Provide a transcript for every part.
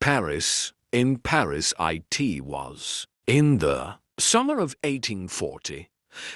Paris. In Paris it was. In the summer of 1840,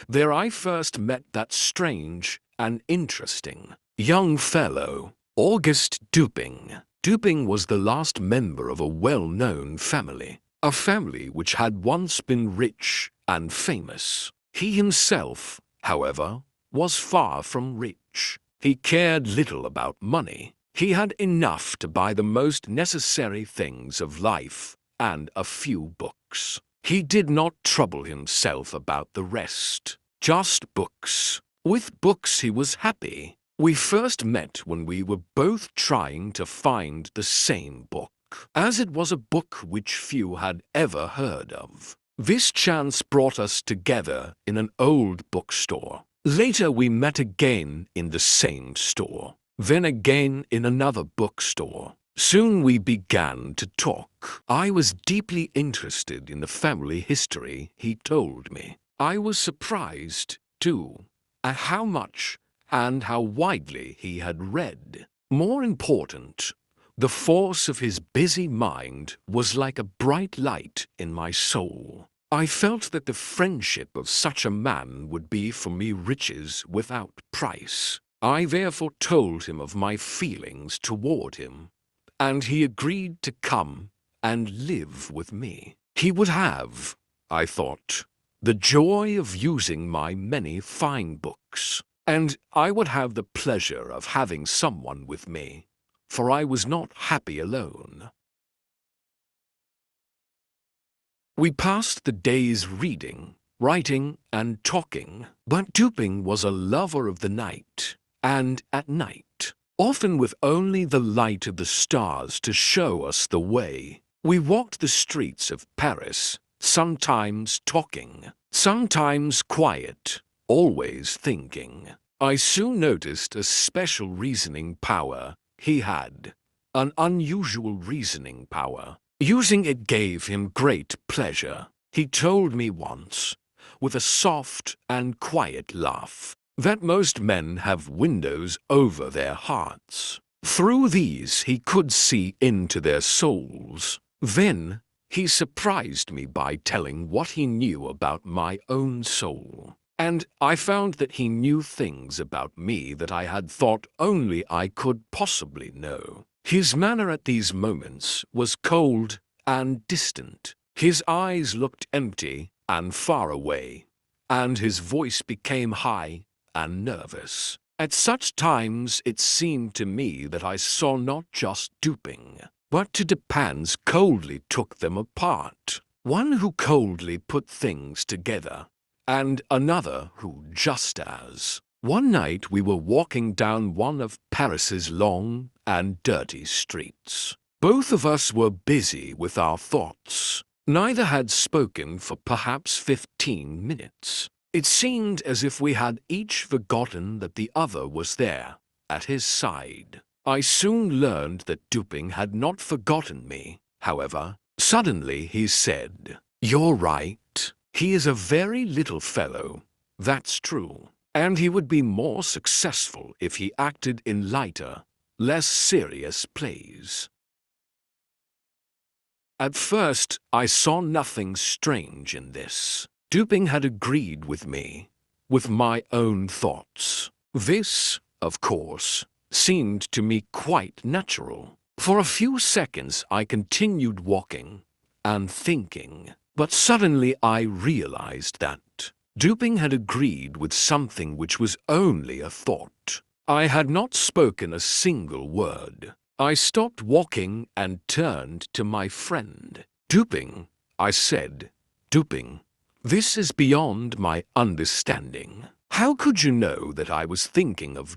there I first met that strange and interesting young fellow, Auguste Dupin. Dupin was the last member of a well-known family, a family which had once been rich and famous. He himself, however, was far from rich. He cared little about money. He had enough to buy the most necessary things of life and a few books. He did not trouble himself about the rest. Just books. With books he was happy. We first met when we were both trying to find the same book, as it was a book which few had ever heard of. This chance brought us together in an old bookstore. Later we met again in the same store, then again in another bookstore. Soon we began to talk. I was deeply interested in the family history he told me. I was surprised, too, at how much and how widely he had read. More important, the force of his busy mind was like a bright light in my soul. I felt that the friendship of such a man would be for me riches without price. I therefore told him of my feelings toward him, and he agreed to come and live with me. He would have, I thought, the joy of using my many fine books, and I would have the pleasure of having someone with me, for I was not happy alone. We passed the days reading, writing, and talking, but Dupin was a lover of the night, and at night, often with only the light of the stars to show us the way, we walked the streets of Paris, sometimes talking, sometimes quiet, always thinking. I soon noticed a special reasoning power he had, an unusual reasoning power. Using it gave him great pleasure. He told me once, with a soft and quiet laugh, that most men have windows over their hearts. Through these he could see into their souls. Then he surprised me by telling what he knew about my own soul. And I found that he knew things about me that I had thought only I could possibly know. His manner at these moments was cold and distant. His eyes looked empty and far away, and his voice became high and nervous. At such times it seemed to me that I saw not just Dupin, but Dupin's coldly took them apart. One who coldly put things together, and another who just as. One night we were walking down one of Paris's long and dirty streets. Both of us were busy with our thoughts. Neither had spoken for perhaps 15 minutes. It seemed as if we had each forgotten that the other was there, at his side. I soon learned that Dupin had not forgotten me, however. Suddenly he said, "You're right. He is a very little fellow. That's true. And he would be more successful if he acted in lighter, less serious plays." At first, I saw nothing strange in this. Dupin had agreed with me, with my own thoughts. This, of course, seemed to me quite natural. For a few seconds I continued walking and thinking, but suddenly I realized that Dupin had agreed with something which was only a thought. I had not spoken a single word. I stopped walking and turned to my friend. "Dupin," I said, "Dupin, this is beyond my understanding. How could you know that I was thinking of ...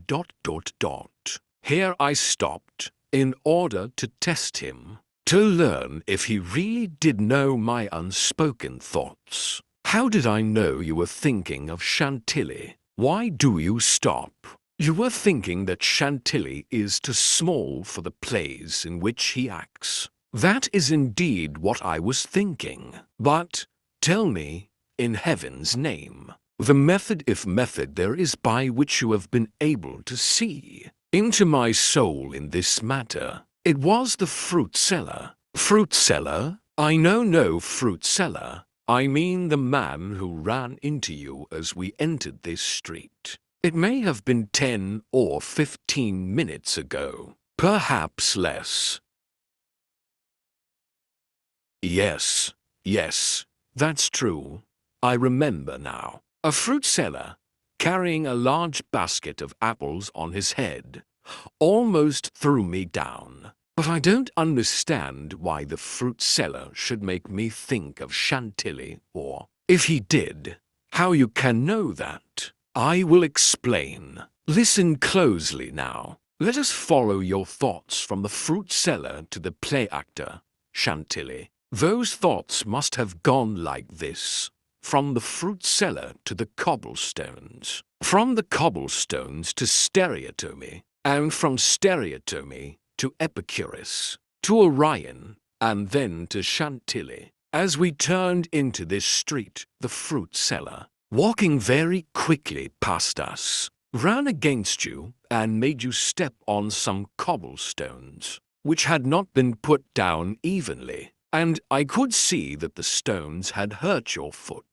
Here I stopped in order to test him, to learn if he really did know my unspoken thoughts. "How did I know you were thinking of Chantilly? Why do you stop? You were thinking that Chantilly is too small for the plays in which he acts." "That is indeed what I was thinking. But tell me, in heaven's name, the method, if method there is, by which you have been able to see into my soul in this matter." It was the fruit seller. Fruit seller? I know no fruit seller. I mean the man who ran into you as we entered this street. It may have been 10 or 15 minutes ago, perhaps less. Yes, yes, that's true. I remember now. A fruit seller, carrying a large basket of apples on his head, almost threw me down. But I don't understand why the fruit seller should make me think of Chantilly, or, if he did, how you can know that. I will explain. Listen closely now. Let us follow your thoughts from the fruit seller to the play actor, Chantilly. Those thoughts must have gone like this. From the fruit seller to the cobblestones. From the cobblestones to stereotomy. And from stereotomy to Epicurus, to Orion, and then to Chantilly. As we turned into this street, the fruit seller, walking very quickly past us, ran against you and made you step on some cobblestones, which had not been put down evenly, and I could see that the stones had hurt your foot.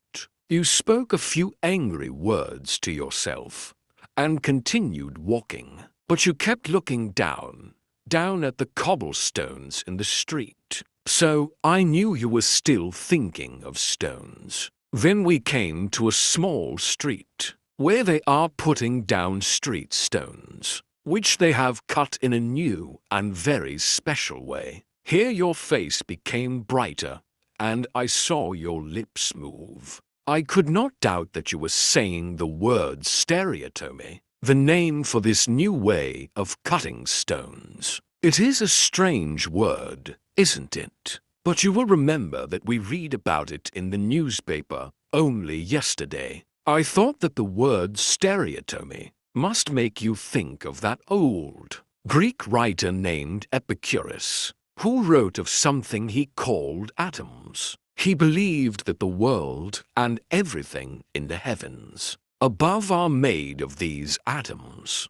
You spoke a few angry words to yourself, and continued walking, but you kept looking down at the cobblestones in the street. So I knew you were still thinking of stones. Then we came to a small street, where they are putting down street stones, which they have cut in a new and very special way. Here your face became brighter, and I saw your lips move. I could not doubt that you were saying the word stereotomy, the name for this new way of cutting stones. It is a strange word, isn't it? But you will remember that we read about it in the newspaper only yesterday. I thought that the word stereotomy must make you think of that old Greek writer named Epicurus, who wrote of something he called atoms. He believed that the world and everything in the heavens above are made of these atoms.